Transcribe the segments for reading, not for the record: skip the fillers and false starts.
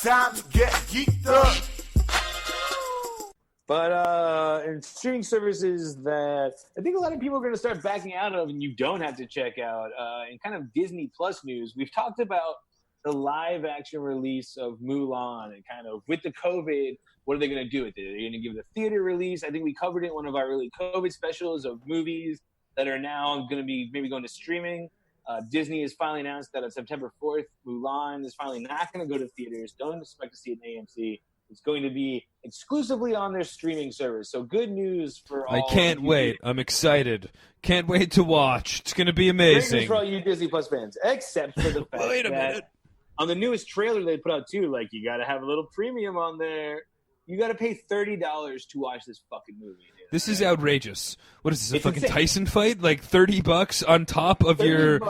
time to get geeked up. But in streaming services that I think a lot of people are going to start backing out of and you don't have to check out, in kind of Disney Plus news, we've talked about the live-action release of Mulan and kind of with the COVID, what are they going to do with it? Are they going to give it a theater release? I think we covered it in one of our early COVID specials of movies that are now going to be maybe going to streaming. Disney has finally announced that on September 4th, Mulan is finally not going to go to theaters. Don't expect to see it in AMC. It's going to be exclusively on their streaming service. So good news for all. I can't wait. I'm excited. Can't wait to watch. It's going to be amazing. Great news for all you Disney Plus fans, except for the fact Wait a that minute. on the newest trailer they put out too, like you got to have a little premium on there. You got to pay $30 to watch this fucking movie. Dude. This is outrageous. What is this, a It's fucking insane. Tyson fight? Like $30 on top of your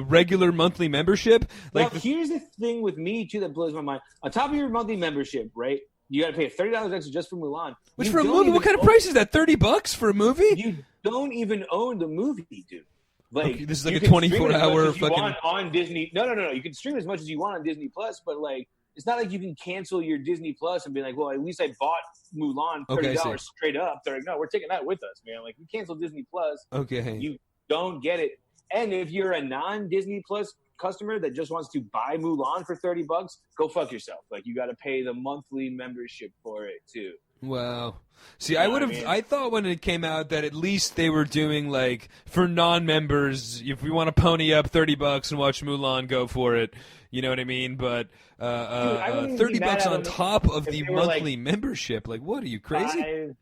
regular monthly membership? Like, now, here's the thing with me too that blows my mind. On top of your monthly membership, right? You got to pay $30 extra just for Mulan. which You for a don't movie? even What kind of own- price is that? $30 for a movie? You don't even own the movie, dude. Like Okay, this is like you a can stream it as 24-hour much as you fucking- want on Disney. No. You can stream as much as you want on Disney Plus, but like it's not like you can cancel your Disney Plus and be like, well, at least I bought Mulan Okay, I $30 see. straight up. They're like, no, we're taking that with us, man. Like you cancel Disney Plus, Okay. you don't get it. And if you're a non-Disney Plus customer that just wants to buy Mulan for $30, go fuck yourself. Like you got to pay the monthly membership for it too. Wow. See, You I know would what I have. mean? I thought when it came out that at least they were doing like for non-members. If we want to pony up $30 and watch Mulan, go for it. You know what I mean? But I wouldn't even be mad $30 at on them top of if the they were, like, monthly membership. Like, what are you crazy? $5.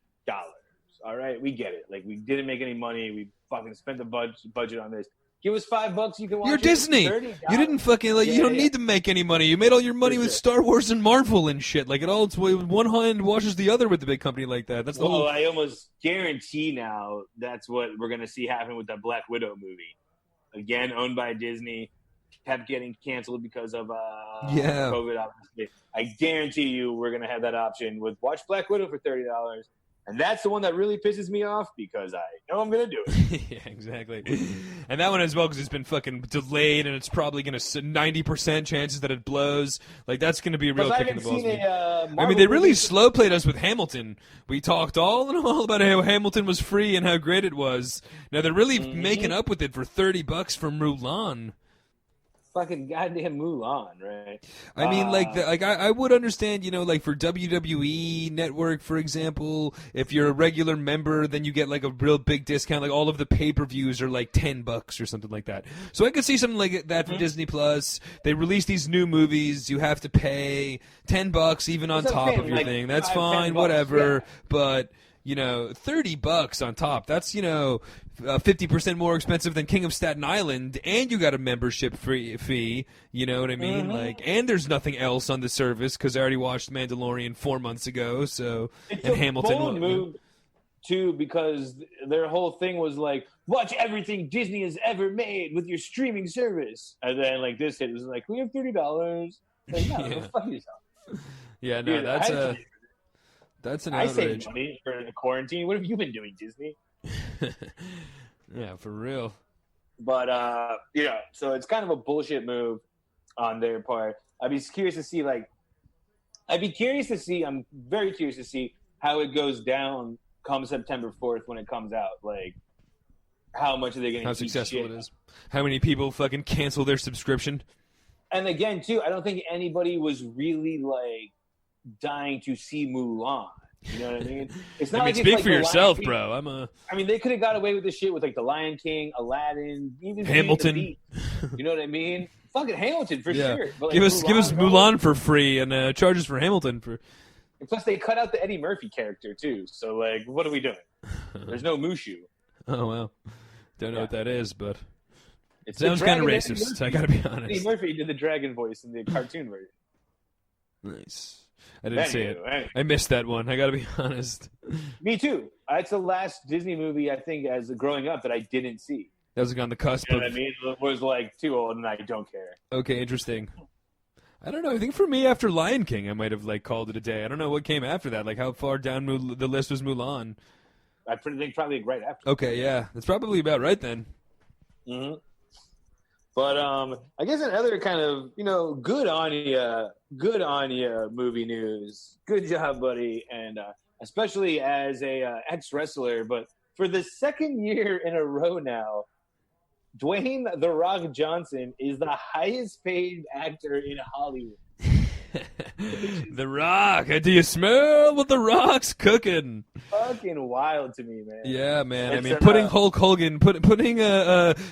All right, we get it. Like we didn't make any money. We fucking spent the budget on this. Give us $5. You can watch You're it. Disney. $30. You didn't fucking like. You Yeah, don't yeah. need to make any money. You made all your money For with sure. Star Wars and Marvel and shit. Like it all. It's one hand washes the other with the big company like that. That's the Well, whole. I almost guarantee now that's what we're gonna see happen with the Black Widow movie. Again, owned by Disney, kept getting canceled because of Yeah. COVID. Obviously, I guarantee you we're gonna have that option with watch Black Widow for $30. And that's the one that really pisses me off because I know I'm going to do it. Yeah, exactly. And that one as well because it's been fucking delayed and it's probably going to 90% chances that it blows. Like that's going to be a real Because I kick in the haven't balls. seen a I mean, they really slow played us with Hamilton. We talked all and all about how Hamilton was free and how great it was. Now they're really making up with it for $30 for Mulan. fucking goddamn Mulan, right? I mean, I would understand, you know, like for WWE Network, for example, if you're a regular member, then you get like a real big discount. Like all of the pay-per-views are like $10 or something like that. So I could see something like that for Disney Plus. They release these new movies, you have to pay $10 even on That's what I'm top saying, of your like, thing. That's $5, fine, $10, whatever. yeah. But you know, $30 on top. That's, you know, 50% more expensive than King of Staten Island, and you got a membership fee. You know what I mean? Like, and there's nothing else on the service because I already watched Mandalorian 4 months ago. So, It's and a Hamilton. bold move too, because their whole thing was like, watch everything Disney has ever made with your streaming service, and then like this hit was like, we have $30. Like, no, Yeah. go fuck yourself. Yeah, no, Dude, that's an I saved outrage. money for the quarantine. What have you been doing, Disney? Yeah, for real. But yeah, so it's kind of a bullshit move on their part. I'm very curious to see how it goes down come September 4th when it comes out. Like, how much are they going to How successful it is. How many people fucking cancel their subscription? And again, too, I don't think anybody was really like dying to see Mulan. You know what I mean? It's not I mean, like it's speak like for The yourself, Lion King. bro. I mean, they could have got away with this shit with like The Lion King, Aladdin, even Beauty and the Hamilton. Beast. You know what I mean? Fucking Hamilton for Yeah. sure. But, like, Give us bro. Mulan for free and charge us for Hamilton for. And plus, they cut out the Eddie Murphy character too. So, like, what are we doing? There's no Mushu. Oh well, don't know Yeah. what that is, but It's sounds the kind of dragon Eddie racist. Murphy. I gotta be Eddie honest. Murphy did the dragon voice in the cartoon version. Nice. I didn't see it. Anyway. I missed that one. I gotta be honest. Me too. It's the last Disney movie I think as growing up that I didn't see. That was on the cusp You of. know what I mean? It was like too old, and I don't care. Okay, interesting. I don't know. I think for me, after Lion King, I might have like called it a day. I don't know what came after that. Like how far down the list was Mulan? I think probably right after. Okay, yeah, that's probably about right then. Mm-hmm. But I guess another kind of, good on ya movie news. Good job, buddy. And especially as a ex-wrestler, but for the second year in a row now, Dwayne "The Rock" Johnson is the highest paid actor in Hollywood. The Rock. Do you smell what The Rock's cooking? Fucking wild to me, man. Yeah, man. It's Putting Hulk Hogan, putting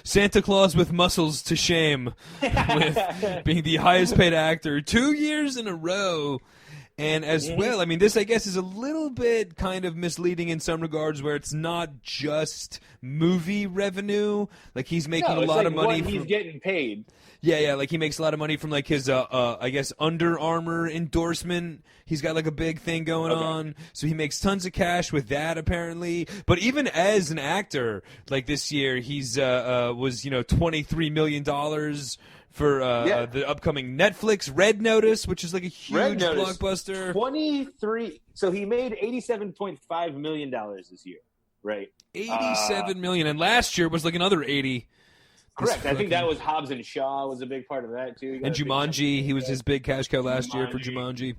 Santa Claus with muscles to shame with being the highest paid actor 2 years in a row. And as well, this, I guess, is a little bit kind of misleading in some regards where it's not just movie revenue. Like, he's making a lot of money. He's getting paid. Yeah, like he makes a lot of money from like his I guess Under Armour endorsement. He's got like a big thing going on, so he makes tons of cash with that apparently. But even as an actor, like this year, he's was $23 million for the upcoming Netflix Red Notice, which is like a huge blockbuster. 23. So he made $87.5 million this year, right? 87 million, and last year was like another 80. Correct. I think that was Hobbs and Shaw was a big part of that too. And Jumanji, he was his big cash cow last year for Jumanji.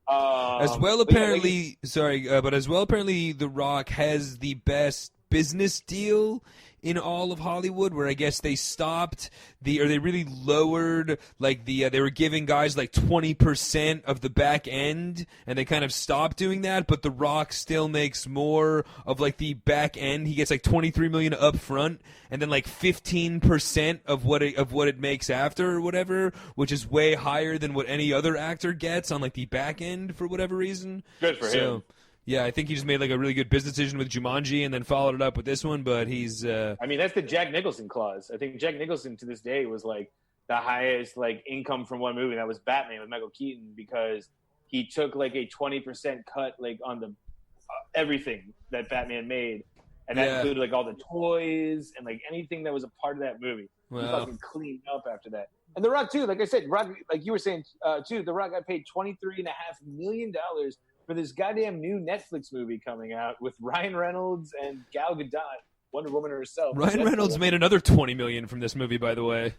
As well, apparently, The Rock has the best business deal in all of Hollywood, where I guess they stopped they really lowered they were giving guys like 20% of the back end, and they kind of stopped doing that. But The Rock still makes more of like the back end. He gets like $23 million up front, and then like 15% of what it makes after or whatever, which is way higher than what any other actor gets on like the back end for whatever reason. Good for him. Yeah, I think he just made like a really good business decision with Jumanji and then followed it up with this one, but he's that's the Jack Nicholson clause. I think Jack Nicholson to this day was like the highest like income from one movie. That was Batman with Michael Keaton, because he took like a 20% cut like on the everything that Batman made, and that included like all the toys and like anything that was a part of that movie. Wow. He fucking cleaned up after that. And The Rock too, like I said, Rock, like you were saying too, The Rock got paid $23.5 million for this goddamn new Netflix movie coming out with Ryan Reynolds and Gal Gadot, Wonder Woman herself. Ryan Reynolds made another $20 million from this movie, by the way.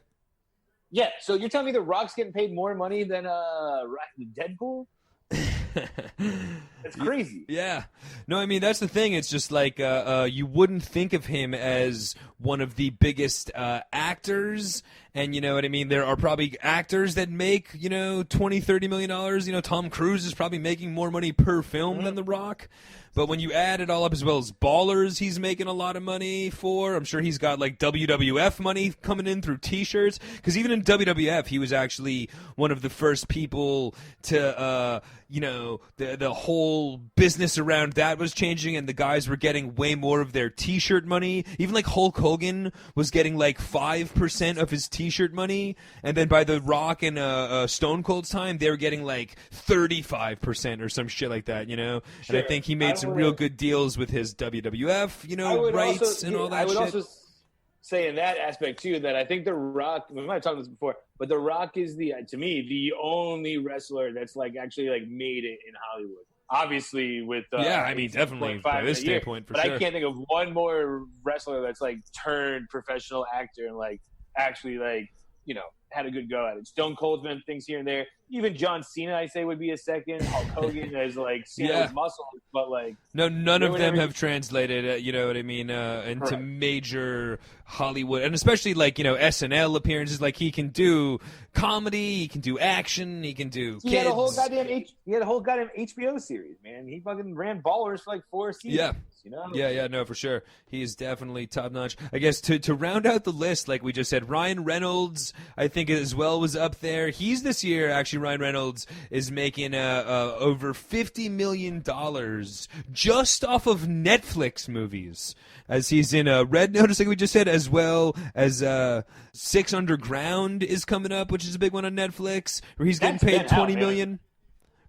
Yeah, so you're telling me The Rock's getting paid more money than Deadpool? That's crazy. Yeah. No, that's the thing. It's just like you wouldn't think of him as one of the biggest actors, and you know what I mean? There are probably actors that make, $20-30 million. Tom Cruise is probably making more money per film than The Rock. But when you add it all up, as well as Ballers, he's making a lot of money for. I'm sure he's got like WWF money coming in through T-shirts. Because even in WWF, he was actually one of the first people to, the whole business around that was changing, and the guys were getting way more of their T-shirt money. Even like Hulk Hogan was getting like 5% of his T-shirt money, and then by The Rock and Stone Cold's time, they were getting like 35% or some shit like that. Sure. And I think he made some real good deals with his WWF, rights and all that shit. I would also say in that aspect too that I think The Rock, we might have talked about this before, but The Rock is to me the only wrestler that's like actually like made it in Hollywood. Obviously with definitely by this standpoint for sure. But I can't think of one more wrestler that's like turned professional actor and like actually like had a good go at it. Stone Cold's been things here and there. Even John Cena, I say, would be a second. Hulk Hogan has like Cena's muscles, but like none of them have translated. You know what I mean? Into major Hollywood, and especially like SNL appearances. Like he can do comedy, he can do action, he can do. He had a whole goddamn HBO series, man. He fucking ran Ballers for like 4 seasons. Yeah. Yeah, no, for sure. He is definitely top notch. I guess to round out the list, like we just said, Ryan Reynolds, I think as well was up there. He's this year actually. Ryan Reynolds is making over $50 million just off of Netflix movies, as he's in a Red Notice, like we just said, as well as Six Underground is coming up, which is a big one on Netflix, where he's getting paid $20 million.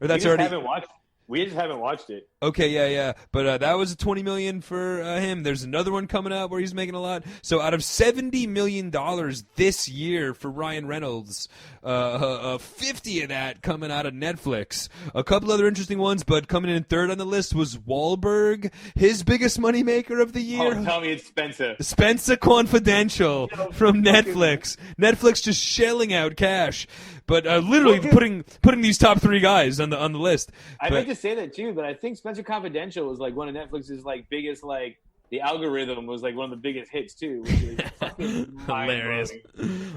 Or that's already. Haven't watched. We just haven't watched it. Okay, yeah. But that was $20 million for him. There's another one coming out where he's making a lot. So out of $70 million this year for Ryan Reynolds, 50 of that coming out of Netflix. A couple other interesting ones, but coming in third on the list was Wahlberg, his biggest moneymaker of the year. Oh, tell me it's Spencer. Spencer Confidential from Netflix. Netflix just shelling out cash, but literally putting these top three guys on the list. I meant to say that too, but I think Spencer Confidential was like one of Netflix's like biggest like. The algorithm was like one of the biggest hits too, which is fucking hilarious.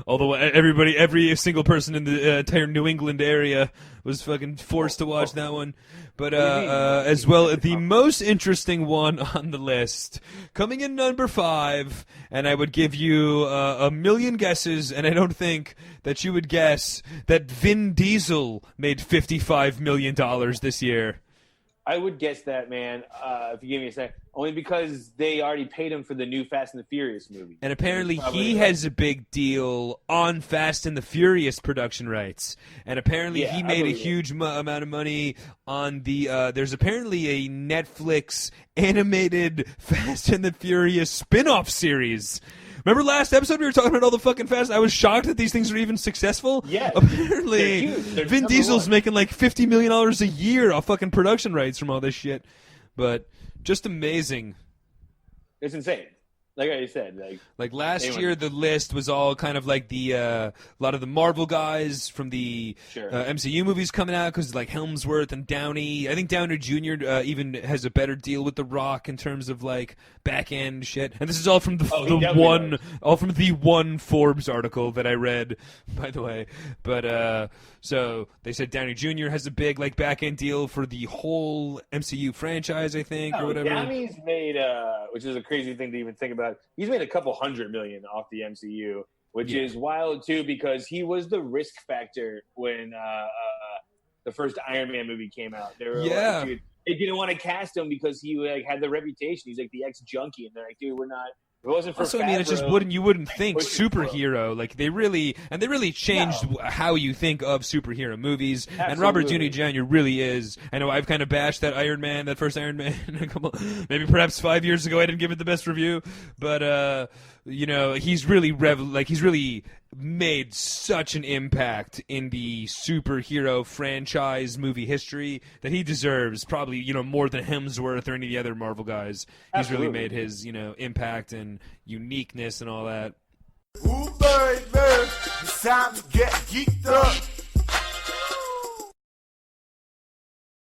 Although every single person in the entire New England area was fucking forced to watch that one. But as well, the most interesting one on the list, coming in number 5, and I would give you a million guesses, and I don't think that you would guess that Vin Diesel made $55 million this year. I would guess that, man, if you give me a sec. Only because they already paid him for the new Fast and the Furious movie. And apparently he has a big deal on Fast and the Furious production rights. And apparently he made a huge amount of money on the... there's apparently a Netflix animated Fast and the Furious spin-off series. Remember last episode we were talking about all the fucking Fast? I was shocked that these things are even successful. Yeah. Apparently, Vin Diesel's making like $50 million a year off fucking production rights from all this shit. But just amazing. It's insane. Like I said, like last year, the list was all kind of like the a lot of the Marvel guys from the MCU movies coming out because like Helmsworth and Downey. I think Downey Jr. Even has a better deal with The Rock in terms of like back end shit. And this is all from the one Forbes article that I read, by the way. But so they said Downey Jr. has a big like back end deal for the whole MCU franchise, I think, or whatever. Downey's made, which is a crazy thing to even think about. He's made a couple $100 million off the MCU, which is wild too because he was the risk factor when the first Iron Man movie came out. They were like, dude, they didn't want to cast him because he like had the reputation. He's like the ex-junkie, and they're like, dude, we're not. If it wasn't for also, Favreau, I mean, it's just you wouldn't think superhero. Like they really changed how you think of superhero movies. Absolutely. And Robert Downey Jr. really is. I know I've kind of bashed that first Iron Man, maybe perhaps 5 years ago. I didn't give it the best review, but he's really made such an impact in the superhero franchise movie history that he deserves probably more than Hemsworth or any of the other Marvel guys. He's really made his impact and uniqueness and all that. Ooh, baby, it's time to get geeked up.